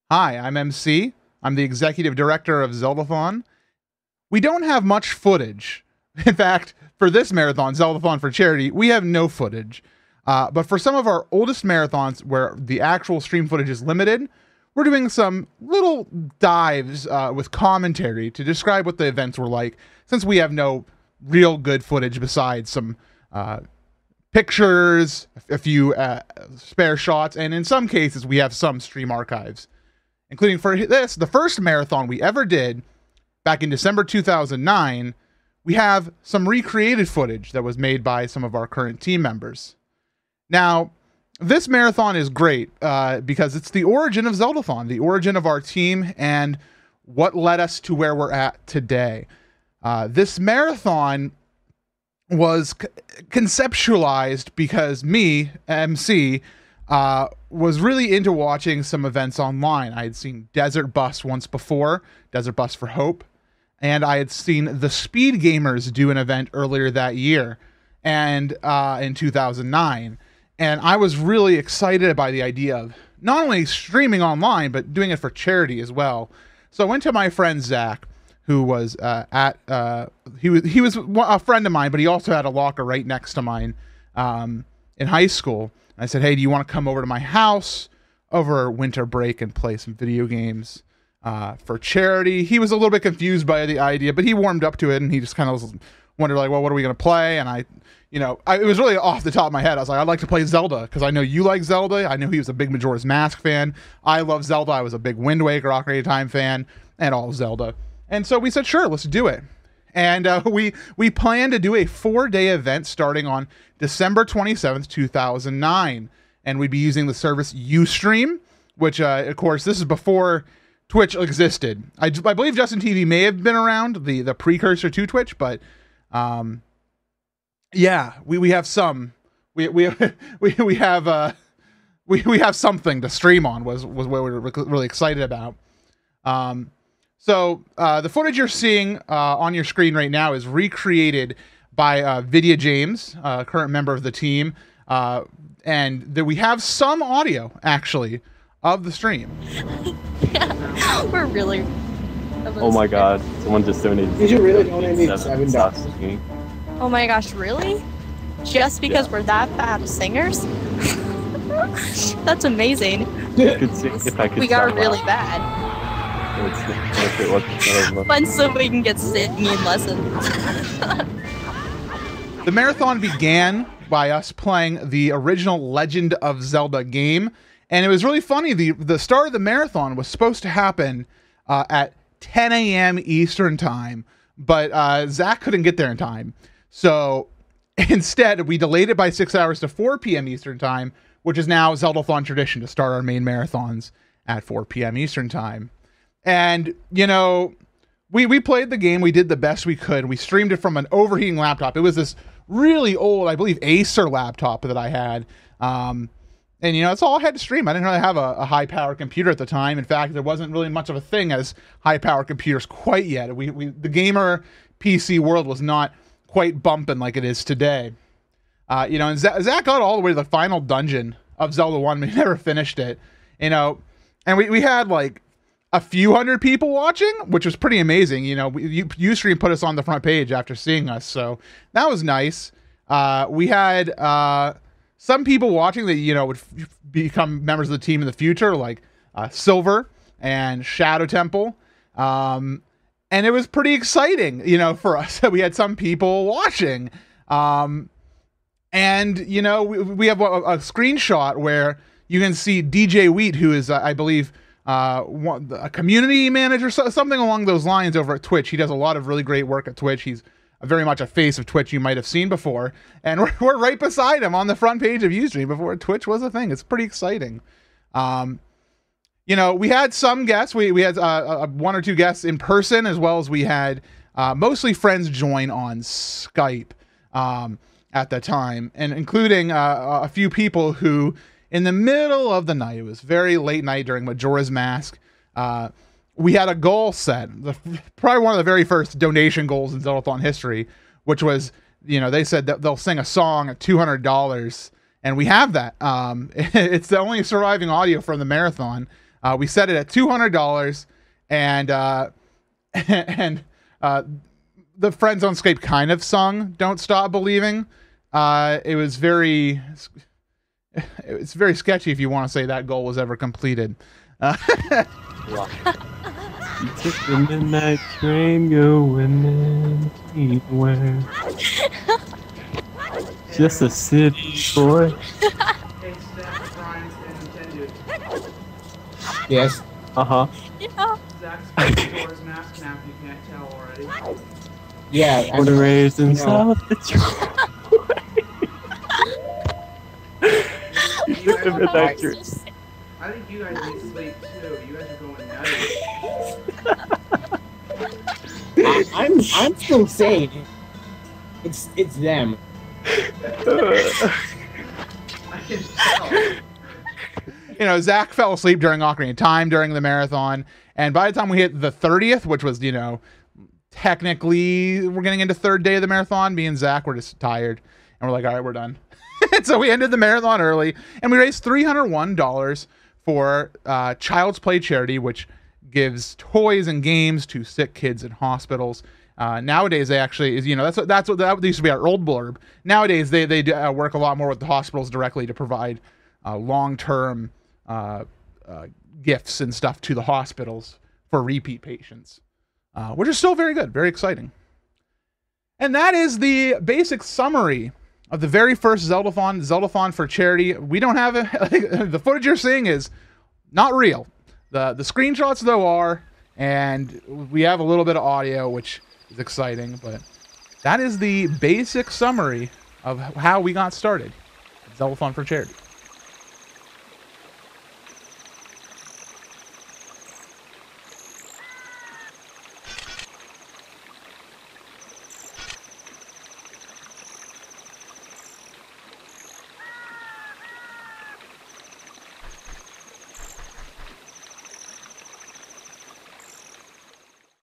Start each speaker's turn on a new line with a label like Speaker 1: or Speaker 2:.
Speaker 1: Hi, I'm MC. I'm the executive director of Zeldathon. We don't have much footage. In fact, for this marathon, Zeldathon for Charity, we have no footage. But for some of our oldest marathons where the actual stream footage is limited, we're doing some little dives with commentary to describe what the events were like, since we have no real good footage besides some pictures, a few spare shots, and in some cases we have some stream archives. Including for this, the first marathon we ever did back in December 2009, we have some recreated footage that was made by some of our current team members. Now, this marathon is great because it's the origin of Zeldathon, the origin of our team, and what led us to where we're at today. This marathon was conceptualized because me, MC, was really into watching some events online. I had seen Desert Bus once before, Desert Bus for Hope, and I had seen the Speed Gamers do an event earlier that year, and in 2009. And I was really excited by the idea of not only streaming online, but doing it for charity as well. So I went to my friend Zach, who was he was a friend of mine, but he also had a locker right next to mine in high school. I said, hey, do you want to come over to my house over winter break and play some video games for charity? He was a little bit confused by the idea, but he warmed up to it, and he just kind of wondered, like, well, what are we going to play? And it was really off the top of my head. I was like, I'd like to play Zelda, because I know you like Zelda. I knew he was a big Majora's Mask fan. I love Zelda. I was a big Wind Waker, Ocarina of Time fan, and all of Zelda. And so we said, sure, let's do it. And we plan to do a 4-day event starting on December 27th, 2009. And we'd be using the service Ustream, which, of course, this is before Twitch existed. I believe Justin TV may have been around, the precursor to Twitch, but yeah, we have some. We have something to stream on was what we were really excited about. So the footage you're seeing on your screen right now is recreated by Vidya James, current member of the team, and we have some audio actually of the stream.
Speaker 2: Yeah, we're really.
Speaker 3: Oh my God! Someone just donated.
Speaker 4: Did you really donate $7?
Speaker 2: Oh my gosh, really? Just because we're that bad singers? That's amazing. We got really bad. Fun, so we can get singing lessons.
Speaker 1: The marathon began by us playing the original Legend of Zelda game, and it was really funny. The start of the marathon was supposed to happen at 10 a.m. Eastern time, but Zach couldn't get there in time. So instead, we delayed it by 6 hours to 4 p.m. Eastern time, which is now Zeldathon tradition to start our main marathons at 4 p.m. Eastern time. And, we played the game. We did the best we could. We streamed it from an overheating laptop. It was this really old, I believe, Acer laptop that I had. And, that's all I had to stream. I didn't really have a high-power computer at the time. In fact, there wasn't really much of a thing as high-power computers quite yet. The gamer PC world was not quite bumping like it is today. And Zach got all the way to the final dungeon of Zelda 1. We never finished it, and we had like a few hundred people watching, which was pretty amazing. Ustream put us on the front page after seeing us, so that was nice. We had some people watching that would become members of the team in the future, like Silver and Shadow Temple, and it was pretty exciting, for us. We had some people watching, and we have a screenshot where you can see DJ Wheat, who is I believe a community manager, something along those lines over at Twitch. He does a lot of really great work at Twitch. He's very much a face of Twitch you might have seen before, and we're right beside him on the front page of Ustream before Twitch was a thing. It's pretty exciting. We had some guests. We had one or two guests in person, as well as we had mostly friends join on Skype at the time, and including a few people who, in the middle of the night, it was very late night during Majora's Mask, we had a goal set, probably one of the very first donation goals in Zeldathon history, which was, they said that they'll sing a song at $200, and we have that. It's the only surviving audio from the marathon. We set it at $200, and the friends on Skype kind of sung "Don't Stop Believing." It's very sketchy if you want to say that goal was ever completed.
Speaker 3: You took the midnight train going anywhere. Just a city boy.
Speaker 4: Yes.
Speaker 3: Uh-huh.
Speaker 2: Yeah.
Speaker 4: Yeah.
Speaker 3: Born and raised in South Detroit. You took the midnight train.
Speaker 1: I think you guys need sleep too. You guys are going nutty.
Speaker 4: I'm still sane. It's them.
Speaker 1: I can tell. Zach fell asleep during Ocarina of Time during the marathon, and by the time we hit the 30th, which was, technically we're getting into third day of the marathon, me and Zach were just tired, and we're like, all right, we're done. So we ended the marathon early, and we raised $301 for Child's Play charity, which gives toys and games to sick kids in hospitals. Nowadays, they actually that used to be our old blurb. Nowadays, they work a lot more with the hospitals directly to provide long-term gifts and stuff to the hospitals for repeat patients, which is still very good, very exciting. And that is the basic summary of the very first Zeldathon for charity. We don't have the footage you're seeing is not real. The screenshots though are, and we have a little bit of audio, which is exciting, but that is the basic summary of how we got started. Zeldathon for charity.